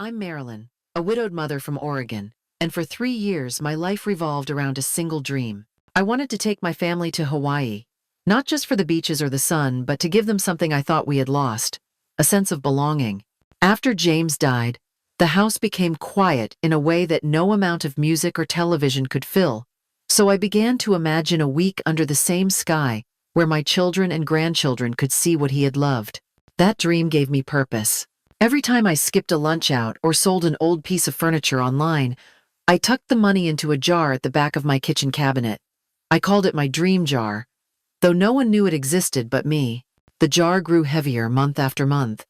I'm Marilyn, a widowed mother from Oregon, and for 3 years my life revolved around a single dream. I wanted to take my family to Hawaii, not just for the beaches or the sun, but to give them something I thought we had lost, a sense of belonging. After James died, the house became quiet in a way that no amount of music or television could fill, so I began to imagine a week under the same sky where my children and grandchildren could see what he had loved. That dream gave me purpose. Every time I skipped a lunch out or sold an old piece of furniture online, I tucked the money into a jar at the back of my kitchen cabinet. I called it my dream jar, though no one knew it existed but me. The jar grew heavier month after month.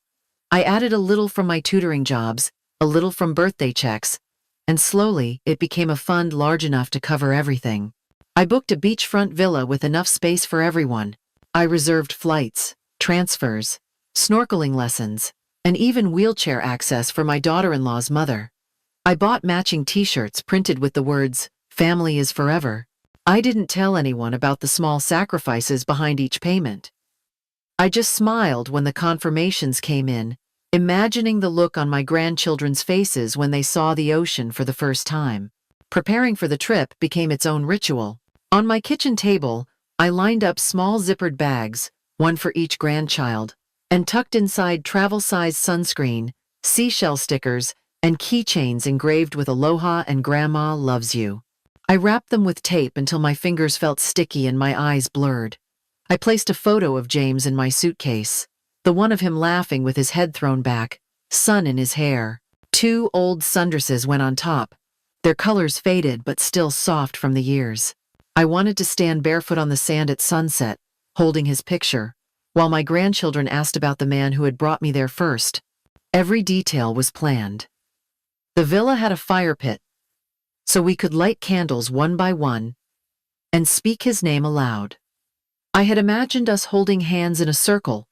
I added a little from my tutoring jobs, a little from birthday checks, and slowly it became a fund large enough to cover everything. I booked a beachfront villa with enough space for everyone. I reserved flights, transfers, snorkeling lessons, and even wheelchair access for my daughter-in-law's mother. I bought matching t-shirts printed with the words, "Family is forever." I didn't tell anyone about the small sacrifices behind each payment. I just smiled when the confirmations came in, imagining the look on my grandchildren's faces when they saw the ocean for the first time. Preparing for the trip became its own ritual. On my kitchen table, I lined up small zippered bags, one for each grandchild, and tucked inside travel-size sunscreen, seashell stickers, and keychains engraved with Aloha and Grandma loves you. I wrapped them with tape until my fingers felt sticky and my eyes blurred. I placed a photo of James in my suitcase, the one of him laughing with his head thrown back, sun in his hair. 2 old sundresses went on top, their colors faded but still soft from the years. I wanted to stand barefoot on the sand at sunset, holding his picture, while my grandchildren asked about the man who had brought me there first. Every detail was planned. The villa had a fire pit, so we could light candles one by one and speak his name aloud. I had imagined us holding hands in a circle,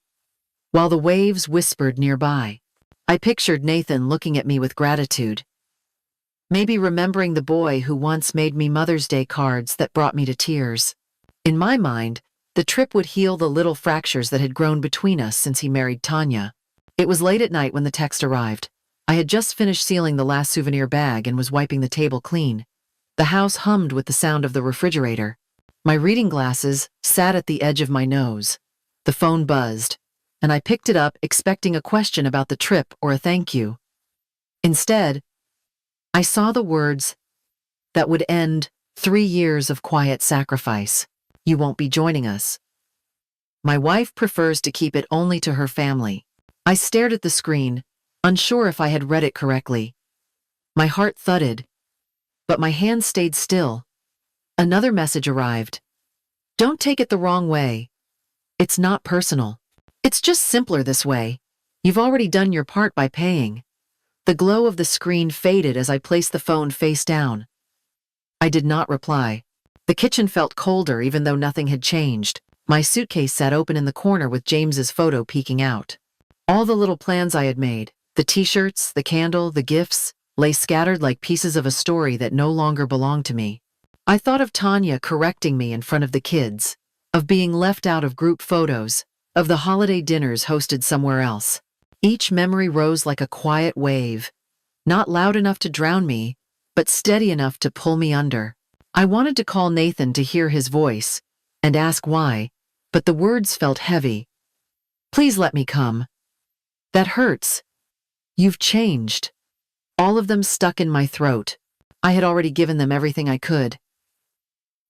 while the waves whispered nearby. I pictured Nathan looking at me with gratitude, maybe remembering the boy who once made me Mother's Day cards that brought me to tears. In my mind, the trip would heal the little fractures that had grown between us since he married Tanya. It was late at night when the text arrived. I had just finished sealing the last souvenir bag and was wiping the table clean. The house hummed with the sound of the refrigerator. My reading glasses sat at the edge of my nose. The phone buzzed, and I picked it up expecting a question about the trip or a thank you. Instead, I saw the words that would end 3 years of quiet sacrifice. You won't be joining us. My wife prefers to keep it only to her family. I stared at the screen, unsure if I had read it correctly. My heart thudded, but my hands stayed still. Another message arrived. Don't take it the wrong way. It's not personal. It's just simpler this way. You've already done your part by paying. The glow of the screen faded as I placed the phone face down. I did not reply. The kitchen felt colder even though nothing had changed. My suitcase sat open in the corner with James's photo peeking out. All the little plans I had made, the t-shirts, the candle, the gifts, lay scattered like pieces of a story that no longer belonged to me. I thought of Tanya correcting me in front of the kids, of being left out of group photos, of the holiday dinners hosted somewhere else. Each memory rose like a quiet wave, not loud enough to drown me, but steady enough to pull me under. I wanted to call Nathan to hear his voice and ask why, but the words felt heavy. Please let me come. That hurts. You've changed. All of them stuck in my throat. I had already given them everything I could.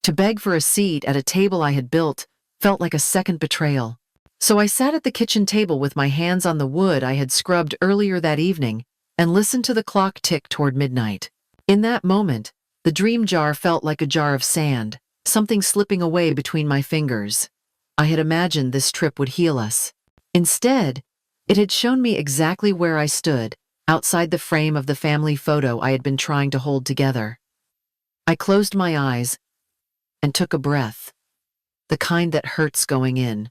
To beg for a seat at a table I had built felt like a second betrayal. So I sat at the kitchen table with my hands on the wood I had scrubbed earlier that evening and listened to the clock tick toward midnight. In that moment, the dream jar felt like a jar of sand, something slipping away between my fingers. I had imagined this trip would heal us. Instead, it had shown me exactly where I stood, outside the frame of the family photo I had been trying to hold together. I closed my eyes and took a breath, the kind that hurts going in.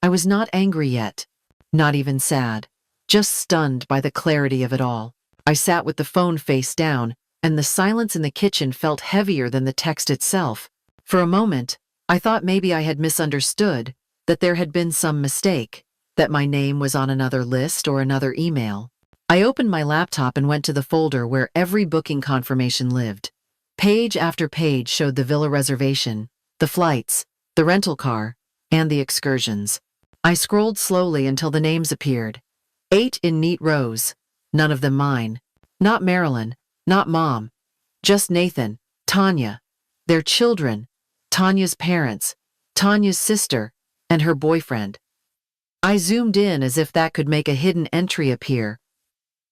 I was not angry yet, not even sad, just stunned by the clarity of it all. I sat with the phone face down, and the silence in the kitchen felt heavier than the text itself. For a moment, I thought maybe I had misunderstood, that there had been some mistake, that my name was on another list or another email. I opened my laptop and went to the folder where every booking confirmation lived. Page after page showed the villa reservation, the flights, the rental car, and the excursions. I scrolled slowly until the names appeared. 8 in neat rows, none of them mine. Not Marilyn, not Mom, just Nathan, Tanya, their children, Tanya's parents, Tanya's sister, and her boyfriend. I zoomed in as if that could make a hidden entry appear.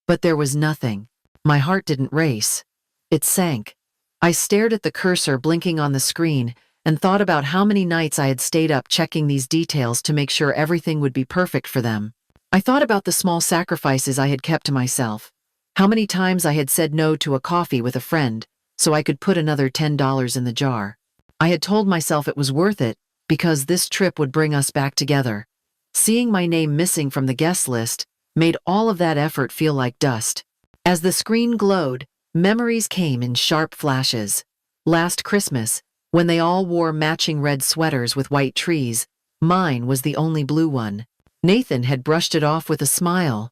But there was nothing. My heart didn't race. It sank. I stared at the cursor blinking on the screen and thought about how many nights I had stayed up checking these details to make sure everything would be perfect for them. I thought about the small sacrifices I had kept to myself. How many times I had said no to a coffee with a friend so I could put another $10 in the jar. I had told myself it was worth it because this trip would bring us back together. Seeing my name missing from the guest list made all of that effort feel like dust. As the screen glowed, memories came in sharp flashes. Last Christmas, when they all wore matching red sweaters with white trees, mine was the only blue one. Nathan had brushed it off with a smile,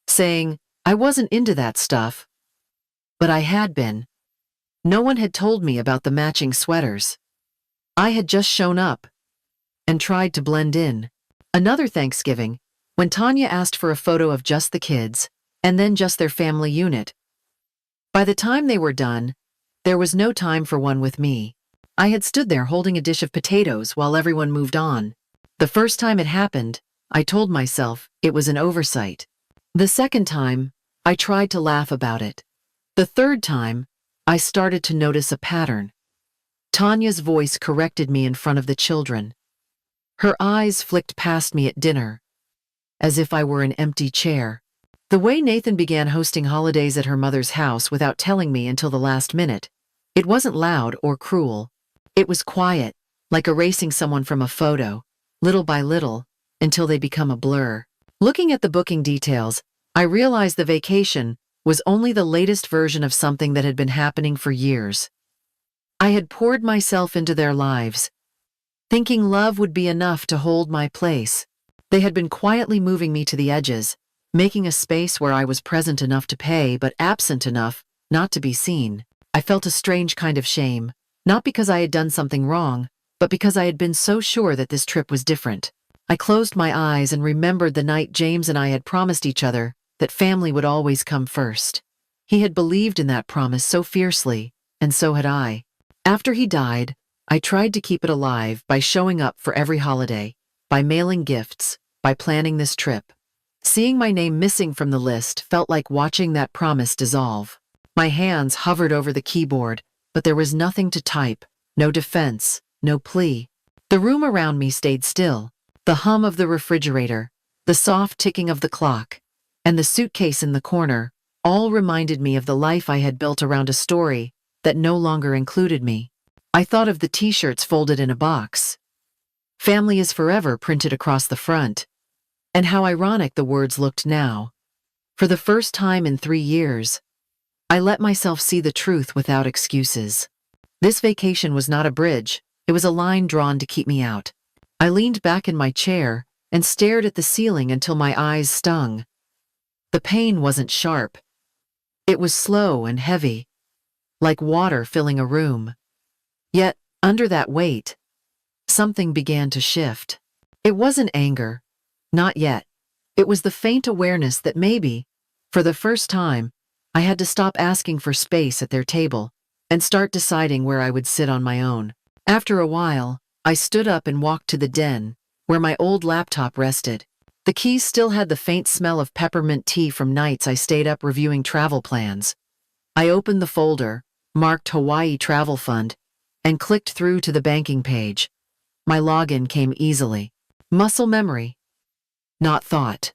saying, I wasn't into that stuff. But I had been. No one had told me about the matching sweaters. I had just shown up and tried to blend in. Another Thanksgiving, when Tanya asked for a photo of just the kids, and then just their family unit. By the time they were done, there was no time for one with me. I had stood there holding a dish of potatoes while everyone moved on. The first time it happened, I told myself it was an oversight. The second time, I tried to laugh about it. The third time, I started to notice a pattern. Tanya's voice corrected me in front of the children. Her eyes flicked past me at dinner, as if I were an empty chair. The way Nathan began hosting holidays at her mother's house without telling me until the last minute. It wasn't loud or cruel. It was quiet, like erasing someone from a photo, little by little, until they become a blur. Looking at the booking details, I realized the vacation was only the latest version of something that had been happening for years. I had poured myself into their lives, thinking love would be enough to hold my place. They had been quietly moving me to the edges, making a space where I was present enough to pay but absent enough not to be seen. I felt a strange kind of shame, not because I had done something wrong, but because I had been so sure that this trip was different. I closed my eyes and remembered the night James and I had promised each other that family would always come first. He had believed in that promise so fiercely, and so had I. After he died, I tried to keep it alive by showing up for every holiday, by mailing gifts, by planning this trip. Seeing my name missing from the list felt like watching that promise dissolve. My hands hovered over the keyboard, but there was nothing to type, no defense, no plea. The room around me stayed still. The hum of the refrigerator, the soft ticking of the clock, and the suitcase in the corner all reminded me of the life I had built around a story that no longer included me. I thought of the t-shirts folded in a box. Family is forever printed across the front. And how ironic the words looked now. For the first time in 3 years, I let myself see the truth without excuses. This vacation was not a bridge, it was a line drawn to keep me out. I leaned back in my chair and stared at the ceiling until my eyes stung. The pain wasn't sharp. It was slow and heavy, like water filling a room. Yet, under that weight, something began to shift. It wasn't anger. Not yet. It was the faint awareness that maybe, for the first time, I had to stop asking for space at their table and start deciding where I would sit on my own. After a while, I stood up and walked to the den, where my old laptop rested. The keys still had the faint smell of peppermint tea from nights I stayed up reviewing travel plans. I opened the folder, marked Hawaii Travel Fund, and clicked through to the banking page. My login came easily. Muscle memory. Not thought.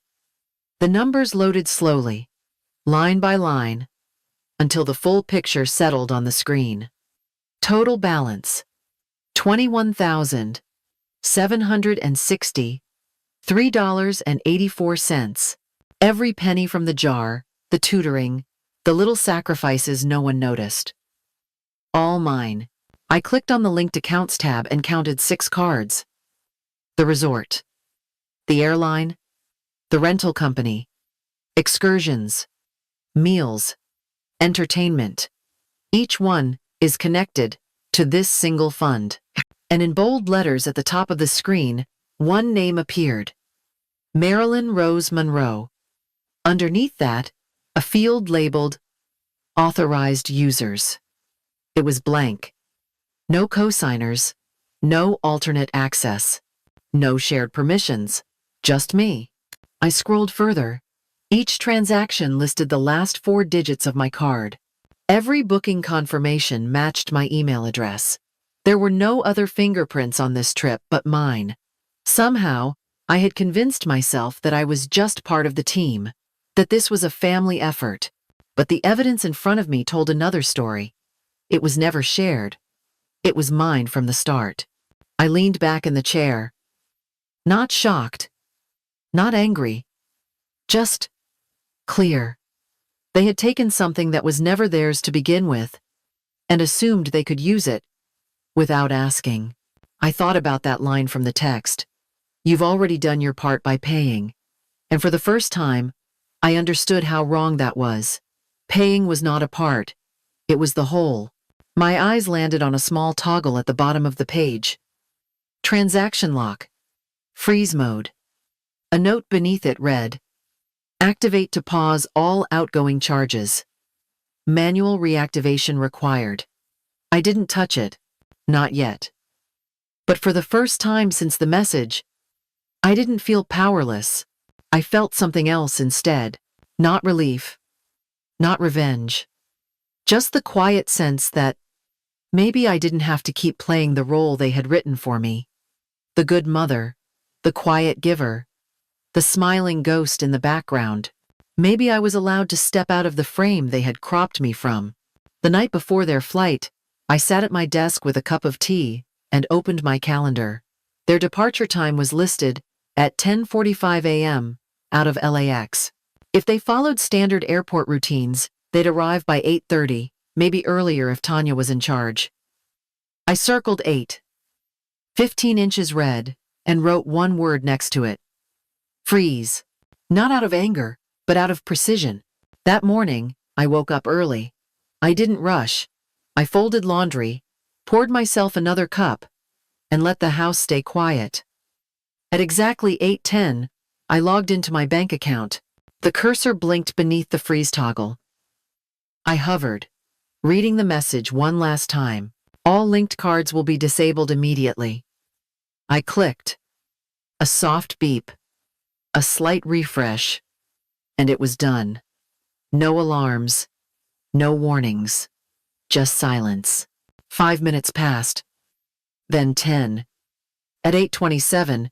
The numbers loaded slowly, line by line, until the full picture settled on the screen. Total balance: $21,763.84. Every penny from the jar, the tutoring, the little sacrifices no one noticed. All mine. I clicked on the linked accounts tab and counted 6 cards. The resort, the airline, the rental company, excursions, meals, entertainment. Each one is connected to this single fund. And in bold letters at the top of the screen, one name appeared: Marilyn Rose Monroe. Underneath that, a field labeled Authorized Users. It was blank. No cosigners, no alternate access, no shared permissions, just me. I scrolled further. Each transaction listed the last 4 digits of my card. Every booking confirmation matched my email address. There were no other fingerprints on this trip but mine. Somehow, I had convinced myself that I was just part of the team, that this was a family effort. But the evidence in front of me told another story. It was never shared. It was mine from the start. I leaned back in the chair. Not shocked. Not angry. Just clear. They had taken something that was never theirs to begin with and assumed they could use it without asking. I thought about that line from the text. You've already done your part by paying. And for the first time, I understood how wrong that was. Paying was not a part. It was the whole. My eyes landed on a small toggle at the bottom of the page. Transaction lock. Freeze mode. A note beneath it read, activate to pause all outgoing charges. Manual reactivation required. I didn't touch it. Not yet. But for the first time since the message, I didn't feel powerless. I felt something else instead. Not relief. Not revenge. Just the quiet sense that maybe I didn't have to keep playing the role they had written for me. The good mother. The quiet giver. The smiling ghost in the background. Maybe I was allowed to step out of the frame they had cropped me from. The night before their flight, I sat at my desk with a cup of tea and opened my calendar. Their departure time was listed at 10:45 a.m. out of LAX. If they followed standard airport routines, they'd arrive by 8:30, maybe earlier if Tanya was in charge. I circled 8. 15 inches red, and wrote one word next to it. Freeze. Not out of anger, but out of precision. That morning, I woke up early. I didn't rush. I folded laundry, poured myself another cup, and let the house stay quiet. At exactly 8:10, I logged into my bank account. The cursor blinked beneath the freeze toggle. I hovered, reading the message one last time. All linked cards will be disabled immediately. I clicked. A soft beep. A slight refresh. And it was done. No alarms. No warnings. Just silence. 5 minutes passed. Then 10. At 8:27,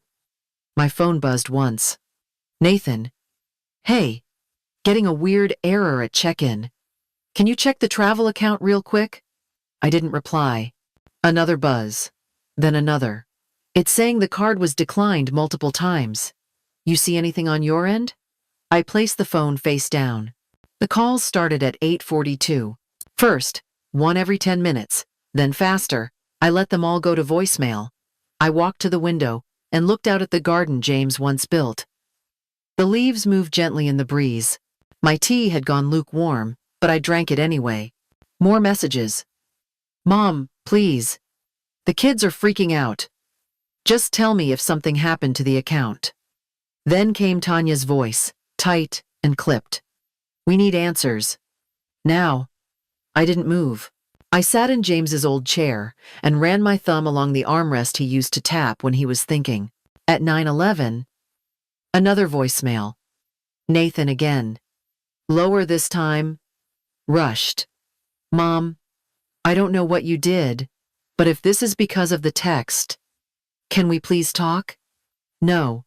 my phone buzzed once. Nathan. Hey. Getting a weird error at check-in. Can you check the travel account real quick? I didn't reply. Another buzz. Then another. It's saying the card was declined multiple times. You see anything on your end? I placed the phone face down. The calls started at 8:42. First, one every 10 minutes, then faster. I let them all go to voicemail. I walked to the window and looked out at the garden James once built. The leaves moved gently in the breeze. My tea had gone lukewarm, but I drank it anyway. More messages. Mom, please. The kids are freaking out. Just tell me if something happened to the account. Then came Tanya's voice, tight and clipped. We need answers. Now. I didn't move. I sat in James's old chair and ran my thumb along the armrest he used to tap when he was thinking. At 9:11, another voicemail. Nathan again. Lower this time. Rushed. Mom, I don't know what you did, but if this is because of the text, can we please talk? No.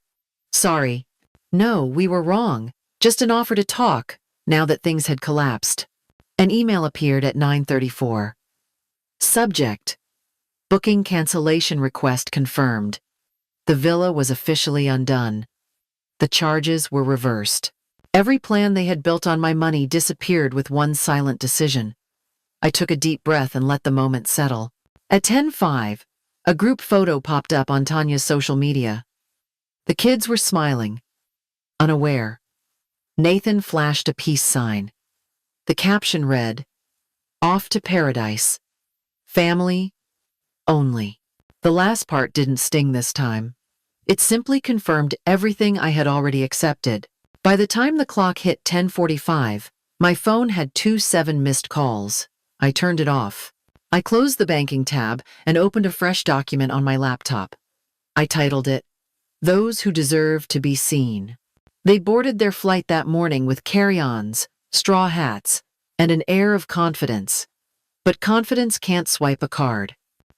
Sorry. No, we were wrong. Just an offer to talk, now that things had collapsed. An email appeared at 9:34. Subject. Booking cancellation request confirmed. The villa was officially undone. The charges were reversed. Every plan they had built on my money disappeared with one silent decision. I took a deep breath and let the moment settle. At 10:05, a group photo popped up on Tanya's social media. The kids were smiling, unaware. Nathan flashed a peace sign. The caption read, "Off to paradise. Family only." The last part didn't sting this time. It simply confirmed everything I had already accepted. By the time the clock hit 10:45, my phone had 27 missed calls. I turned it off. I closed the banking tab and opened a fresh document on my laptop. I titled it, "Those Who Deserve to Be Seen." They boarded their flight that morning with carry-ons, straw hats, and an air of confidence. But confidence can't swipe a card.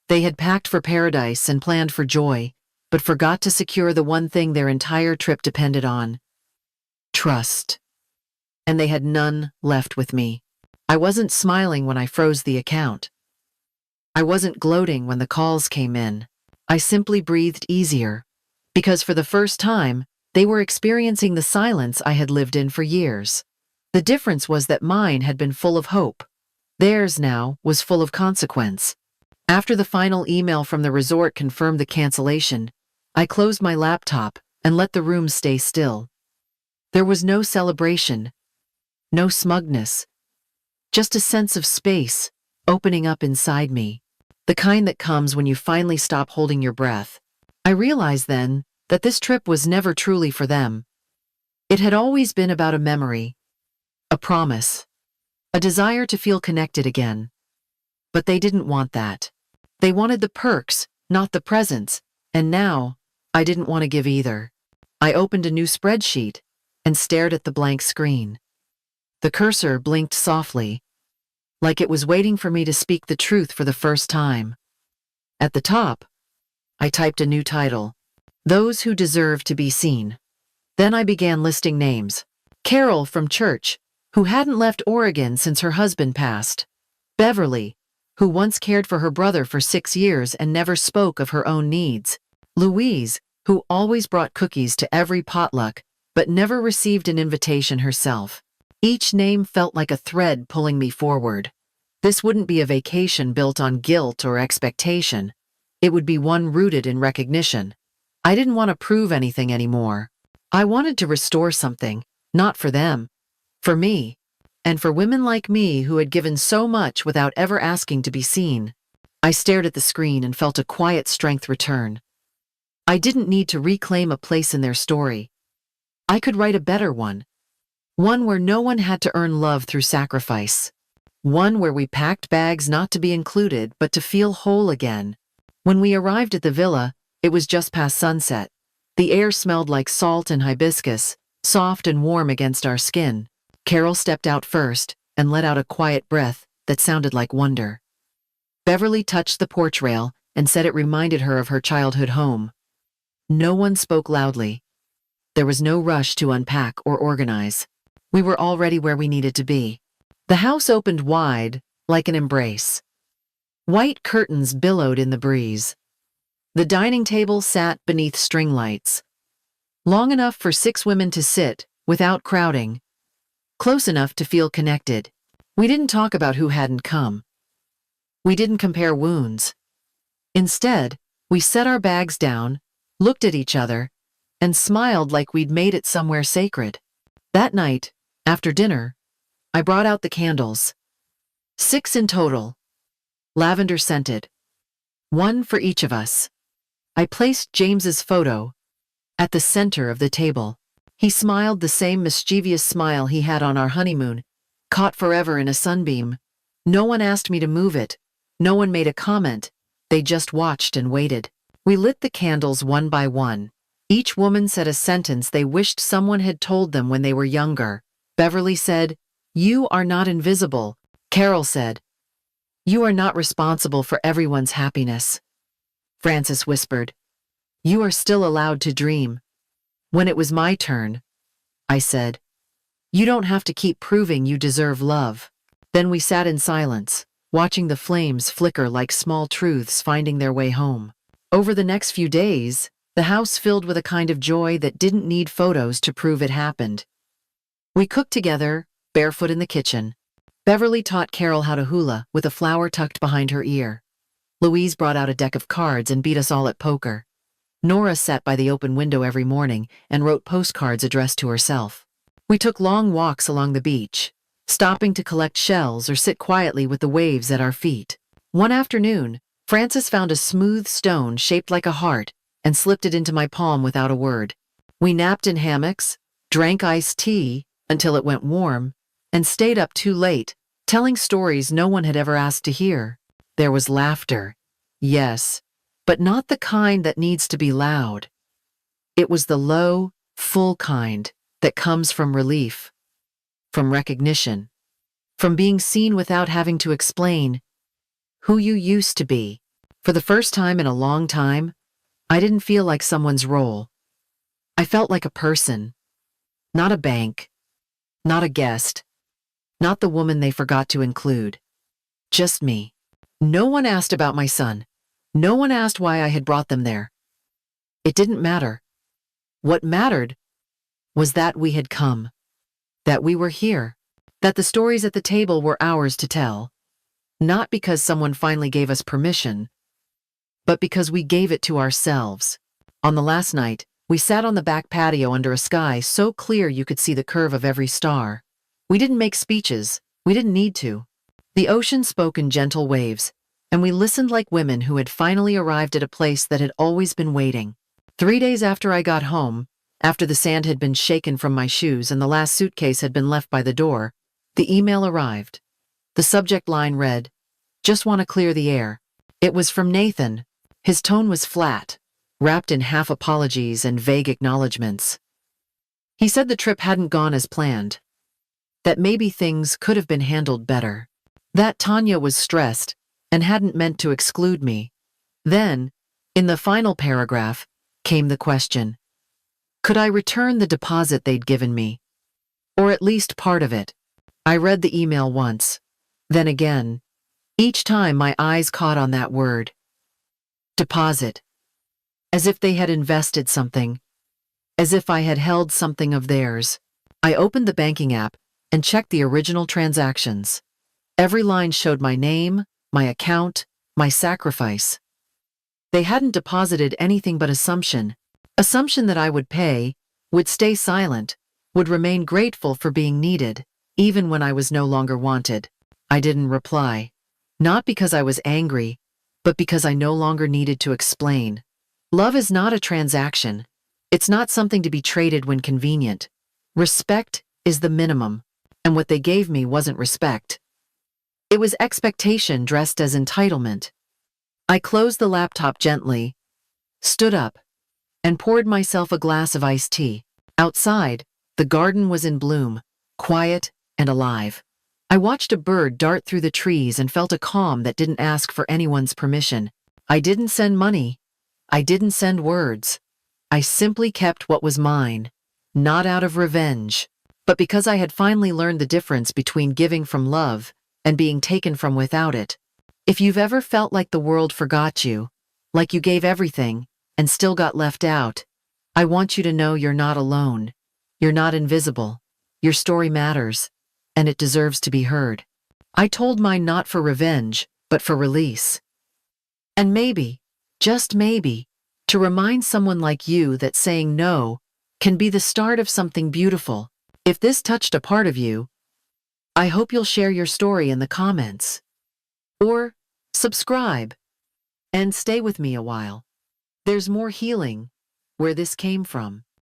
They had packed for paradise and planned for joy, but forgot to secure the one thing their entire trip depended on: trust. And they had none left with me. I wasn't smiling when I froze the account. I wasn't gloating when the calls came in. I simply breathed easier, because for the first time, they were experiencing the silence I had lived in for years. The difference was that mine had been full of hope. Theirs now was full of consequence. After the final email from the resort confirmed the cancellation, I closed my laptop and let the room stay still. There was no celebration, no smugness, just a sense of space opening up inside me, the kind that comes when you finally stop holding your breath. I realized then that this trip was never truly for them. It had always been about a memory, a promise, a desire to feel connected again. But they didn't want that. They wanted the perks, not the presents, and now I didn't want to give either. I opened a new spreadsheet and stared at the blank screen. The cursor blinked softly, like it was waiting for me to speak the truth for the first time. At the top, I typed a new title, "Those Who Deserve to Be Seen." Then I began listing names. Carol from church, who hadn't left Oregon since her husband passed. Beverly, who once cared for her brother for 6 years and never spoke of her own needs. Louise, who always brought cookies to every potluck, but never received an invitation herself. Each name felt like a thread pulling me forward. This wouldn't be a vacation built on guilt or expectation. It would be one rooted in recognition. I didn't want to prove anything anymore. I wanted to restore something, not for them, for me, and for women like me who had given so much without ever asking to be seen. I stared at the screen and felt a quiet strength return. I didn't need to reclaim a place in their story. I could write a better one. One where no one had to earn love through sacrifice. One where we packed bags not to be included but to feel whole again. When we arrived at the villa, it was just past sunset. The air smelled like salt and hibiscus, soft and warm against our skin. Carol stepped out first and let out a quiet breath that sounded like wonder. Beverly touched the porch rail and said it reminded her of her childhood home. No one spoke loudly. There was no rush to unpack or organize. We were already where we needed to be. The house opened wide, like an embrace. White curtains billowed in the breeze. The dining table sat beneath string lights. Long enough for 6 women to sit, without crowding. Close enough to feel connected. We didn't talk about who hadn't come. We didn't compare wounds. Instead, we set our bags down, looked at each other, and smiled like we'd made it somewhere sacred. That night, after dinner, I brought out the candles. 6 in total. Lavender scented. 1 for each of us. I placed James's photo at the center of the table. He smiled the same mischievous smile he had on our honeymoon, caught forever in a sunbeam. No one asked me to move it. No one made a comment. They just watched and waited. We lit the candles one by one. Each woman said a sentence they wished someone had told them when they were younger. Beverly said, "You are not invisible." Carol said, "You are not responsible for everyone's happiness." Frances whispered, "You are still allowed to dream." When it was my turn, I said, "You don't have to keep proving you deserve love." Then we sat in silence, watching the flames flicker like small truths finding their way home. Over the next few days, the house filled with a kind of joy that didn't need photos to prove it happened. We cooked together, barefoot in the kitchen. Beverly taught Carol how to hula with a flower tucked behind her ear. Louise brought out a deck of cards and beat us all at poker. Nora sat by the open window every morning and wrote postcards addressed to herself. We took long walks along the beach. stopping to collect shells or sit quietly with the waves at our feet. One afternoon, Francis found a smooth stone shaped like a heart and slipped it into my palm without a word. We napped in hammocks, drank iced tea until it went warm, and stayed up too late, telling stories no one had ever asked to hear. There was laughter, yes, but not the kind that needs to be loud. It was the low, full kind that comes from relief, from recognition, from being seen without having to explain who you used to be. For the first time in a long time, I didn't feel like someone's role. I felt like a person, not a bank, not a guest, not the woman they forgot to include. Just me. No one asked about my son. No one asked why I had brought them there. It didn't matter. What mattered was that we had come, that we were here, that the stories at the table were ours to tell, not because someone finally gave us permission, but because we gave it to ourselves. On the last night, we sat on the back patio under a sky so clear you could see the curve of every star. We didn't make speeches. We didn't need to. The ocean spoke in gentle waves, and we listened like women who had finally arrived at a place that had always been waiting. 3 days after I got home, after the sand had been shaken from my shoes and the last suitcase had been left by the door, the email arrived. The subject line read, "Just want to clear the air." It was from Nathan. His tone was flat, wrapped in half apologies and vague acknowledgments. He said the trip hadn't gone as planned, that maybe things could have been handled better, that Tanya was stressed and hadn't meant to exclude me. Then, in the final paragraph, came the question, could I return the deposit they'd given me? Or at least part of it? I read the email once, then again. Each time my eyes caught on that word. Deposit. As if they had invested something. As if I had held something of theirs. I opened the banking app and checked the original transactions. Every line showed my name, my account, my sacrifice. They hadn't deposited anything but assumption. Assumption that I would pay, would stay silent, would remain grateful for being needed, even when I was no longer wanted. I didn't reply. Not because I was angry, but because I no longer needed to explain. Love is not a transaction. It's not something to be traded when convenient. Respect is the minimum, and what they gave me wasn't respect. It was expectation dressed as entitlement. I closed the laptop gently, stood up, and poured myself a glass of iced tea. Outside, the garden was in bloom, quiet and alive. I watched a bird dart through the trees and felt a calm that didn't ask for anyone's permission. I didn't send money. I didn't send words. I simply kept what was mine, not out of revenge, but because I had finally learned the difference between giving from love and being taken from without it. If you've ever felt like the world forgot you, like you gave everything and still got left out, I want you to know you're not alone. You're not invisible. Your story matters, and it deserves to be heard. I told mine not for revenge, but for release. And maybe, just maybe, to remind someone like you that saying no can be the start of something beautiful. If this touched a part of you, I hope you'll share your story in the comments. Or subscribe and stay with me a while. There's more healing where this came from.